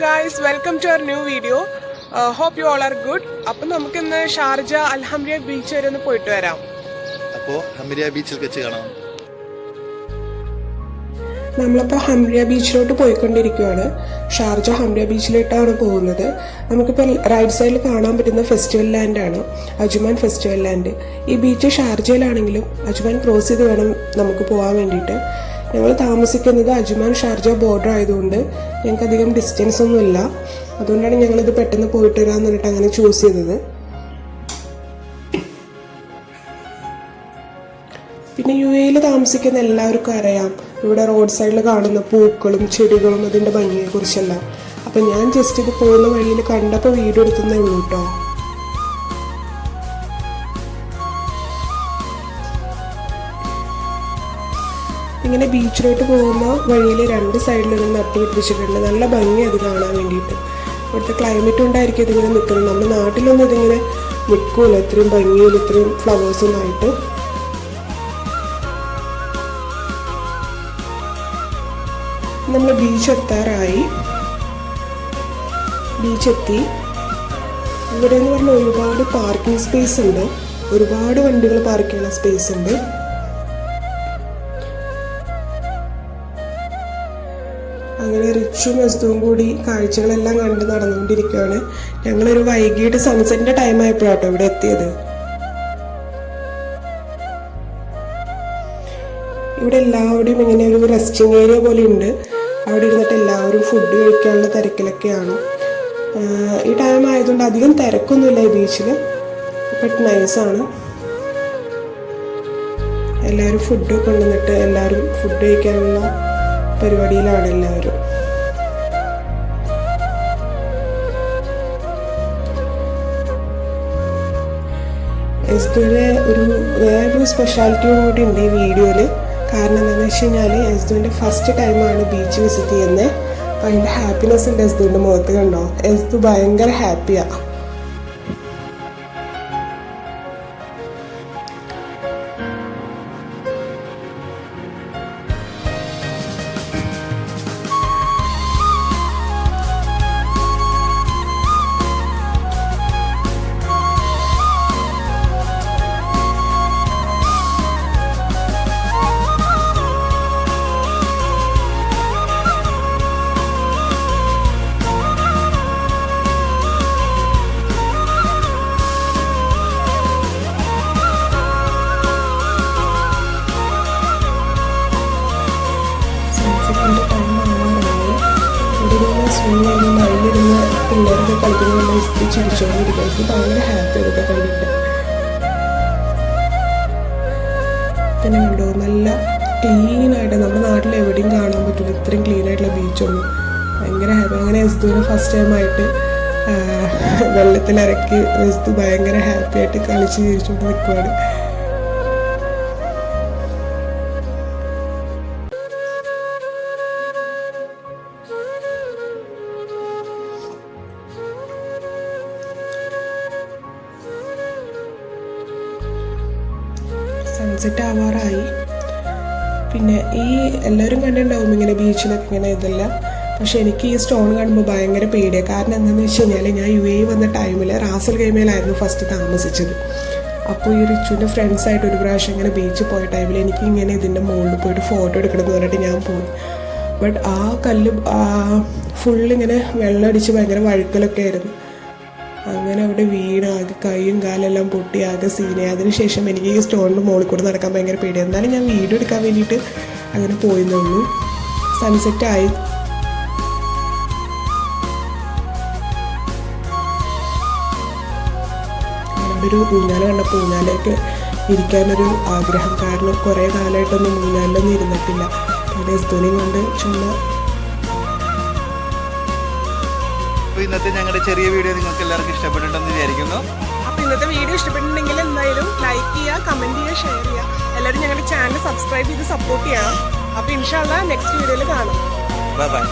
guys, welcome to our new video. Hope you all are good. അപ്പോൾ നമുക്ക് ഇന്ന് Sharjah അൽഹംരിയ beach വരെ ഒന്ന് പോയിട്ട് വരാം. അപ്പോൾ ഹംരിയ ബീച്ചിൽ വെച്ച് കാണാം. നമ്മളിപ്പോൾ ഹംരിയ ബീച്ചിലോട്ട് പോയിക്കൊണ്ടിരിക്കുകയാണ്. ഷാർജ ഹംരിയ ബീച്ചിലോട്ടാണ് പോകുന്നത്. നമുക്കിപ്പോൾ റൈറ്റ് സൈഡിൽ കാണാൻ പറ്റുന്ന ഫെസ്റ്റിവൽ ലാൻഡാണ്, അജ്മാൻ ഫെസ്റ്റിവൽ ലാൻഡ്. ഈ ബീച്ച് ഷാർജയിലാണെങ്കിലും അജ്മാൻ ക്രോസ് ചെയ്ത് വേണം നമുക്ക് പോകാൻ വേണ്ടിയിട്ട്. ഞങ്ങൾ താമസിക്കുന്നത് അജ്മാൻ ഷാർജ ബോർഡർ ആയതുകൊണ്ട് ഞങ്ങൾക്ക് അധികം ഡിസ്റ്റൻസ് ഒന്നുമില്ല. അതുകൊണ്ടാണ് ഞങ്ങളിത് പെട്ടെന്ന് പോയിട്ട് വരാമെന്ന് പറഞ്ഞിട്ട് അങ്ങനെ ചൂസ് ചെയ്തത്. പിന്നെ UAE താമസിക്കുന്ന എല്ലാവർക്കും അറിയാം ഇവിടെ റോഡ് സൈഡിൽ കാണുന്ന പൂക്കളും ചെടികളും അതിൻ്റെ ഭംഗിയെക്കുറിച്ചെല്ലാം. അപ്പം ഞാൻ ജസ്റ്റ് ഇത് പോകുന്ന വഴിയിൽ കണ്ടപ്പോൾ വീഡിയോ എടുക്കുന്നേ ഉള്ളൂ കേട്ടോ. ഇങ്ങനെ ബീച്ചിലോട്ട് പോകുന്ന വഴിയിൽ രണ്ട് സൈഡിലും നട്ടു പിടിപ്പിച്ചിട്ടുണ്ട്. നല്ല ഭംഗി അത് കാണാൻ വേണ്ടിയിട്ട്. ഇവിടുത്തെ ക്ലൈമറ്റ് കൊണ്ടായിരിക്കും ഇതിങ്ങനെ നിൽക്കുന്നത്. നമ്മുടെ നാട്ടിലൊന്നും ഇതിങ്ങനെ നിൽക്കൂല ഇത്രയും ഭംഗിയിൽ ഇത്രയും ഫ്ലവേഴ്സൊന്നും ആയിട്ട്. നമ്മൾ ബീച്ച് എത്താറായി. ബീച്ചെത്തി. ഇവിടെ എന്ന് പറഞ്ഞാൽ ഒരുപാട് പാർക്കിംഗ് സ്പേസ് ഉണ്ട്. ഒരുപാട് വണ്ടികൾ പാർക്ക് ചെയ്യാനുള്ള സ്പേസ് ഉണ്ട്. അങ്ങനെ റിച്ചും എസ്തുവും കൂടി കാഴ്ചകളെല്ലാം കണ്ട് നടന്നുകൊണ്ടിരിക്കുകയാണ്. ഞങ്ങളൊരു വൈകിട്ട് സൺസെറ്റിന്റെ ടൈം ആയപ്പോഴാട്ടോ ഇവിടെ എത്തിയത്. ഇവിടെ എല്ലാവരുടെയും ഇങ്ങനെ ഒരു റെസ്റ്റിംഗ് ഏരിയ പോലെ ഉണ്ട്. അവിടെ ഇരുന്നിട്ട് എല്ലാവരും ഫുഡ് കഴിക്കാനുള്ള തിരക്കിലൊക്കെയാണ്. ഈ ടൈം ആയതുകൊണ്ട് അധികം തിരക്കൊന്നുമില്ല ഈ ബീച്ചിൽ. ബട്ട് നൈസാണ്. എല്ലാവരും ഫുഡ് കൊണ്ടുവന്നിട്ട് എല്ലാവരും ഫുഡ് കഴിക്കാനുള്ള പരിപാടിയിലാണ് എല്ലാവരും. എസ്തുവിന് വേറൊരു സ്പെഷ്യാലിറ്റി കൂടി ഉണ്ട് ഈ വീഡിയോയിൽ. കാരണം എന്താണെന്ന് വെച്ച് കഴിഞ്ഞാൽ എസ്തുവിൻ്റെ ഫസ്റ്റ് ടൈമാണ് ബീച്ച് വിസിറ്റ് ചെയ്യുന്നത്. അപ്പം അതിൻ്റെ ഹാപ്പിനെസ് ഉണ്ട് എസ്തുവിൻ്റെ മുഖത്ത്. കണ്ടോ, എസ്തു ഭയങ്കര ഹാപ്പിയാണ്. അതിലിരുന്ന് പിള്ളേരൊക്കെ കളിക്കുന്ന ചിരിച്ചോണ്ടിരിക്കുക. എനിക്ക് ഭയങ്കര ഹാപ്പി അതൊക്കെ കണ്ടിട്ട്. പിന്നെ കണ്ടോ, നല്ല ക്ലീനായിട്ട് നമ്മുടെ നാട്ടിൽ എവിടെയും കാണാൻ പറ്റില്ല ഇത്രയും ക്ലീൻ ആയിട്ടുള്ള ബീച്ചൊന്നും. ഭയങ്കര ഹാപ്പി. അങ്ങനെ എസ്തുവിന് ഫസ്റ്റ് ടൈമായിട്ട് വെള്ളത്തിലിറക്കി എസ്തു ഭയങ്കര ഹാപ്പി ആയിട്ട് കളിച്ച് ചിരിച്ചുകൊണ്ട് നിൽക്കുവാണ്. സൺസെറ്റ് ആവാറായി. പിന്നെ ഈ എല്ലാവരും കണ്ടിട്ടുണ്ടാവും ഇങ്ങനെ ബീച്ചിലൊക്കെ ഇങ്ങനെ ഇതെല്ലാം. പക്ഷെ എനിക്ക് ഈ സ്റ്റോൺ കാണുമ്പോൾ ഭയങ്കര പേടിയാണ്. കാരണം എന്താണെന്ന് വെച്ച് കഴിഞ്ഞാൽ ഞാൻ UAE വന്ന ടൈമിൽ റാസൽ ഖൈമയിലായിരുന്നു ഫസ്റ്റ് താമസിച്ചത്. അപ്പോൾ ഈ റിച്ചുവിൻ്റെ ഫ്രണ്ട്സായിട്ട് ഒരു പ്രാവശ്യം ഇങ്ങനെ ബീച്ചിൽ പോയ ടൈമിൽ എനിക്ക് ഇങ്ങനെ ഇതിൻ്റെ മുകളിൽ പോയിട്ട് ഫോട്ടോ എടുക്കണമെന്ന് പറഞ്ഞിട്ട് ഞാൻ പോയി. ബട്ട് ആ കല്ല് ഫുള്ളിങ്ങനെ വെള്ളമടിച്ച് ഭയങ്കര വഴുക്കലൊക്കെ ആയിരുന്നു. അങ്ങനെ അവിടെ വീണ് ആകെ കൈയും കാലെല്ലാം പൊട്ടി ആകെ സീനായി. അതിനുശേഷം എനിക്ക് ഈ സ്റ്റോണിൻ്റെ മുകളിൽ കൂടെ നടക്കാൻ ഭയങ്കര പേടിയാണ്. എന്നാലും ഞാൻ വീഡിയോ എടുക്കാൻ വേണ്ടിയിട്ട് അങ്ങനെ പോയെന്നുള്ളൂ. സൺസെറ്റായി. അവിടെ ഒരു ഊഞ്ഞാല കണ്ടപ്പോൾ ഊഞ്ഞാലേക്ക് ഇരിക്കാനൊരു ആഗ്രഹം. കാരണം കുറേ കാലമായിട്ടൊന്നും ഊഞ്ഞാലിലൊന്നും ഇരുന്നിട്ടില്ല. പിന്നെ എസ്തുവിനെയും കൊണ്ട് ചുമ്മാ. ഇന്നത്തെ ഞങ്ങളുടെ ചെറിയ വീഡിയോ നിങ്ങൾക്ക് എല്ലാവർക്കും ഇഷ്ടപ്പെട്ടിട്ടുണ്ടെന്ന് വിചാരിക്കുന്നു. അപ്പോൾ ഇന്നത്തെ വീഡിയോ ഇഷ്ടപ്പെട്ടിട്ടുണ്ടെങ്കിൽ എന്തായാലും ലൈക്ക് ചെയ്യുക, കമൻറ്റ് ചെയ്യുക, ഷെയർ ചെയ്യുക. എല്ലാവരും ഞങ്ങളുടെ ചാനൽ സബ്സ്ക്രൈബ് ചെയ്ത് സപ്പോർട്ട് ചെയ്യാം. അപ്പോൾ ഇൻഷാ അല്ലാഹ് നെക്സ്റ്റ് വീഡിയോയിൽ കാണാം. Bye bye.